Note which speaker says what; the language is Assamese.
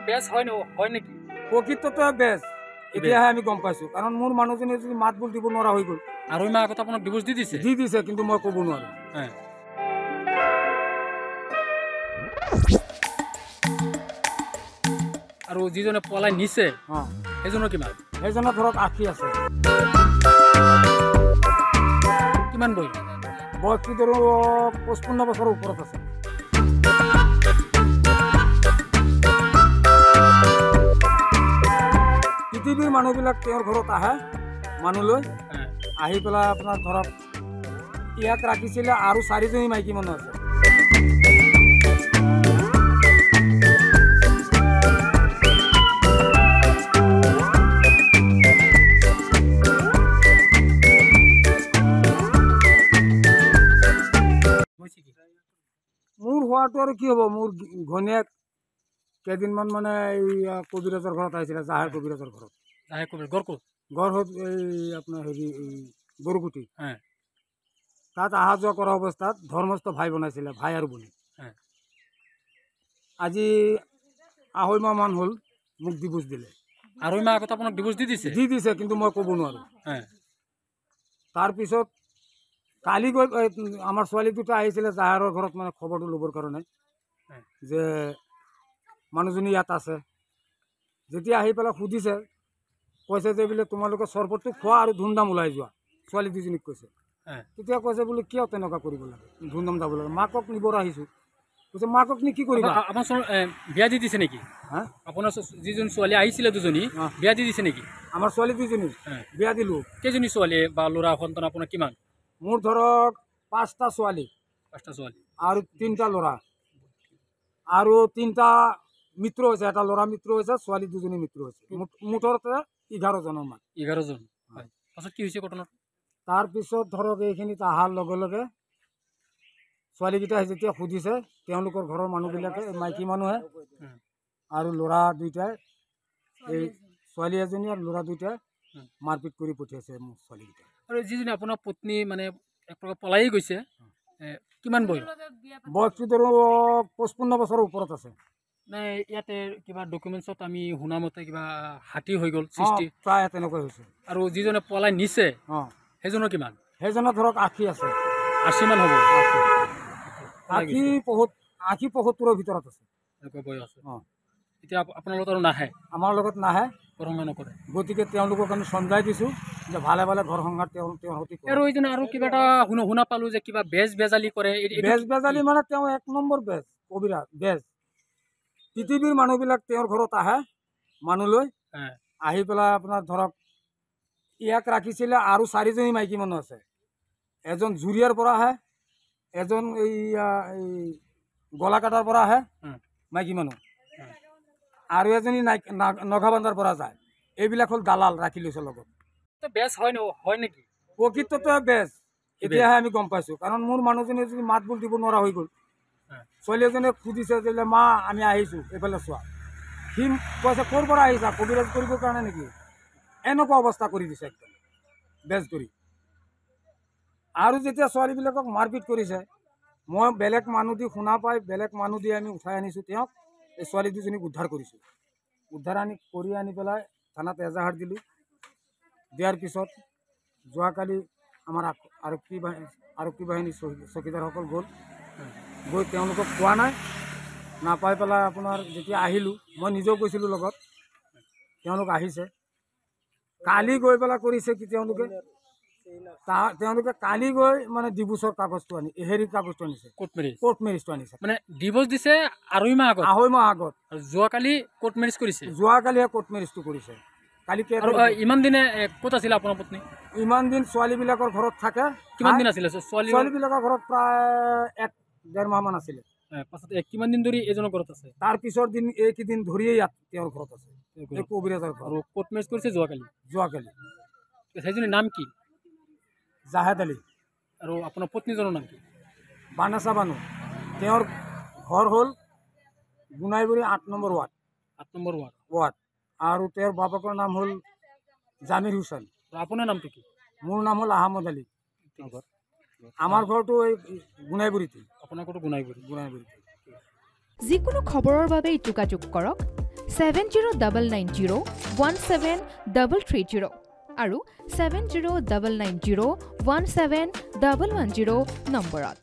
Speaker 1: বেজ হয় নেকি?
Speaker 2: প্ৰকৃততে বেজ এতিয়াহে আমি গম পাইছো, কাৰণ মোৰ মানুহজনী যদি মাত বোল দিব নোৱাৰা হৈ গ'ল।
Speaker 1: আৰু মাহ আগত আপোনাক ডিভোৰ্চ দি দিছে?
Speaker 2: কিন্তু মই ক'ব নোৱাৰো।
Speaker 1: আৰু যিজনে পলাই নিছে সেইজনৰ কিমান?
Speaker 2: সেইজনৰ ধৰক 80 আছে।
Speaker 1: কিমান বয়স?
Speaker 2: বয়সটো ধৰক 55 বছৰৰ ওপৰত আছে। পৃথিৱীৰ মানুহবিলাক তেওঁৰ ঘৰত আহে, মানুহলৈ আহি পেলাই আপোনাৰ ধৰক ইয়াক ৰাখিছিলে আৰু 4জনী মাইকী মানুহ আছে। মোৰ হোৱাটো আৰু কি হ'ব, মোৰ ঘনীয়েক কেইদিনমান মানে এই কবিৰাজৰ ঘৰত আহিছিলে, জাহেৰ কবিৰাজৰ ঘৰত। গড় এই আপোনাৰ হেৰি গৰুকুটি তাত অহা যোৱা কৰা অৱস্থাত ধৰ্মস্থ ভাই বনাইছিলে, ভাই আৰু বলি। আজি 2.5 মাহ মান হ'ল মোক ডিভোৰ্চ দিলে।
Speaker 1: 2.5 মাহ আগত আপোনাক ডিভোৰ্চ দি
Speaker 2: দিছে, কিন্তু মই ক'ব নোৱাৰো। তাৰপিছত কালি গৈ আমাৰ ছোৱালী দুটা আহিছিলে জাহেৰৰ ঘৰত, মানে খবৰটো ল'বৰ কাৰণে যে মানুহজনী ইয়াত আছে। যেতিয়া আহি পেলাই সুধিছে, কৈছে যে বোলে তোমালোকে চৰবতটো খোৱা আৰু ধুমধাম ওলাই যোৱা, ছোৱালী দুজনীক কৈছে। তেতিয়া কৈছে বোলে কিয় তেনেকুৱা কৰিব লাগে, ধুমধাম যাব লাগে, মাকক নিবৰ আহিছোঁ। কৈছে মাকক নি কি কৰিবা?
Speaker 1: আমাৰ বিয়া দি দিছে নেকি? আপোনাৰ যিজনী ছোৱালী আহিছিলে দুজনী বিয়া দি দিছে নেকি?
Speaker 2: আমাৰ ছোৱালী দুজনী বিয়া দিলোঁ।
Speaker 1: কেইজনী ছোৱালী বা ল'ৰা সন্তান আপোনাৰ কিমান?
Speaker 2: মোৰ ধৰক 5টা ছোৱালী আৰু 3টা ল'ৰা, আৰু 3টা মিত্ৰ হৈছে, এটা ল'ৰা মিত্ৰ হৈছে, ছোৱালী 2জনী মিত্ৰ হৈছে, মুঠতে 11জনৰ মান।
Speaker 1: 11জন। পাছত কি হৈছে ঘটনা?
Speaker 2: তাৰপিছত ধৰক এইখিনিত অহাৰ লগে লগে ছোৱালীকেইটা যেতিয়া সুধিছে, তেওঁলোকৰ ঘৰৰ মানুহবিলাকে, মাইকী মানুহে আৰু ল'ৰা দুইটাই, এই ছোৱালী এজনী আৰু ল'ৰা দুইটাই মাৰপিট কৰি পঠিয়াইছে মোৰ ছোৱালীকেইটা।
Speaker 1: আৰু যিজনী আপোনাৰ পত্নী মানে এক প্ৰকাৰ পলাই গৈছে, কিমান বয়স?
Speaker 2: বয়সটো ধৰক 55 বছৰৰ ওপৰত আছে।
Speaker 1: নাই ইয়াতে কিবা ডকুমেণ্টছত আমি শুনা মতে কিবা হাতী হৈ গ'ল সৃষ্টি,
Speaker 2: প্ৰায় তেনেকৈ হৈছে।
Speaker 1: আৰু যিজনে পলাই নিছে সেইজনৰ কিমান?
Speaker 2: সেইজনৰ ধৰক 80 আছে।
Speaker 1: 80 মান হ'ব।
Speaker 2: 80-75ৰ ভিতৰত আছে
Speaker 1: এনেকুৱা বয়স। এতিয়া আপোনাৰ লগত আৰু নাহে?
Speaker 2: আমাৰ লগত নাহে,
Speaker 1: ঘৰ সংসাৰ নকৰে।
Speaker 2: গতিকে তেওঁলোকক আমি চমজাই দিছোঁ যে ভালে ভালে ঘৰ সংসাৰ তেওঁৰ সৈতে।
Speaker 1: আৰু এইজনে আৰু কিবা এটা শুনা পালোঁ যে কিবা বেজালি কৰে।
Speaker 2: বেজালি মানে তেওঁ 1 নম্বৰ বেজ, কবিৰাজ বেজ। পৃথিৱীৰ মানুহবিলাক তেওঁৰ ঘৰত আহে, মানুহলৈ আহি পেলাই আপোনাৰ ধৰক ইয়াক ৰাখিছিলে আৰু 4জনী মাইকী মানুহ আছে। এজন জুৰিয়াৰ পৰা আহে, এজন এই গলাকাটাৰ পৰা আহে মাইকী মানুহ, আৰু এজনী নগাবান্ধাৰ পৰা যায়। এইবিলাক হ'ল দালাল ৰাখি লৈছে লগত।
Speaker 1: বেজ হয় নেকি?
Speaker 2: প্ৰকৃততে বেজ এতিয়াহে আমি গম পাইছো, কাৰণ মোৰ মানুহজনী যদি মাত বোল দিব নোৱাৰা হৈ গ'ল। ছোৱালী এজনে সুধিছে যে মা আমি আহিছোঁ এইফালে চোৱা, সি কৈছে ক'ৰ পৰা আহিছা, কবিৰাজ কৰিবৰ কাৰণে নেকি? এনেকুৱা অৱস্থা কৰি দিছে একদম বেজ কৰি। আৰু যেতিয়া ছোৱালীবিলাকক মাৰপিট কৰিছে, মই বেলেগ মানুহ দি শুনা পাই বেলেগ মানুহ দি আমি উঠাই আনিছোঁ তেওঁক। এই ছোৱালী দুজনীক উদ্ধাৰ কৰিছোঁ। উদ্ধাৰ কৰি আনি পেলাই থানাত এজাহাৰ দিলোঁ। দিয়াৰ পিছত যোৱাকালি আমাৰ আৰক্ষী বাহিনী চকীদাৰসকল গৈ তেওঁলোকক পোৱা নাই, নাপাই পেলাই আপোনাৰ যেতিয়া আহিলোঁ, মই নিজেও গৈছিলোঁ লগত, তেওঁলোক আহিছে। কালি গৈ পেলাই কৰিছে কি তেওঁলোকে কালি গৈ মানে ডিভোৰ্চৰ কাগজটো হেৰি কাগজটো আনিছে, কোৰ্ট মেৰিজটো আনিছে।
Speaker 1: মানে ডিভোৰ্চ দিছে 2.5 মাহ আগত?
Speaker 2: 2.5 মাহ আগত।
Speaker 1: যোৱাকালি কোৰ্ট মেৰিজ কৰিছে?
Speaker 2: যোৱাকালিহে কোৰ্ট মেৰিজটো কৰিছে। কালি
Speaker 1: ইমান দিনে ক'ত আছিলে আপোনাৰ পত্নী?
Speaker 2: ইমান দিন ছোৱালীবিলাকৰ ঘৰত থাকে।
Speaker 1: কিমান দিন আছিলে
Speaker 2: ছোৱালীবিলাকৰ ঘৰত? প্ৰায় 1-1.5 মাহ মান আছিলে।
Speaker 1: পাছত কিমান দিন ধৰি এজনৰ ঘৰত আছে?
Speaker 2: তাৰ পিছৰ দিন এইকেইদিন ধৰিয়ে ইয়াত তেওঁৰ ঘৰত আছে, কবিৰাজৰ ঘৰত।
Speaker 1: আৰু কোৰ্ট মেৰিজ কৰিছে যোৱাকালি? সেইজনীৰ নাম কি?
Speaker 2: জাহেদ আলী।
Speaker 1: আৰু আপোনাৰ পত্নীজনৰ নাম কি?
Speaker 2: বানাছা বানু। তেওঁৰ ঘৰ হ'ল গুনাইগুৰি 8 নম্বৰ ৱাৰ্ড।
Speaker 1: 8 number
Speaker 2: ward. আৰু তেওঁৰ বাপকৰ নাম হ'ল জামিৰ হুছেইন।
Speaker 1: আপোনাৰ নামটো কি?
Speaker 2: মোৰ নাম হ'ল আহমদ আলী। আমাৰ ঘৰটো এই গুনাইগুৰিতে।
Speaker 1: আপোনাৰ ঘৰটো গুনাইগুৰি?
Speaker 2: গুনাইগুৰিতে।
Speaker 3: যিকোনো খবৰৰ বাবে যোগাযোগ কৰক 7099017330 আৰু 7099017110 নম্বৰত।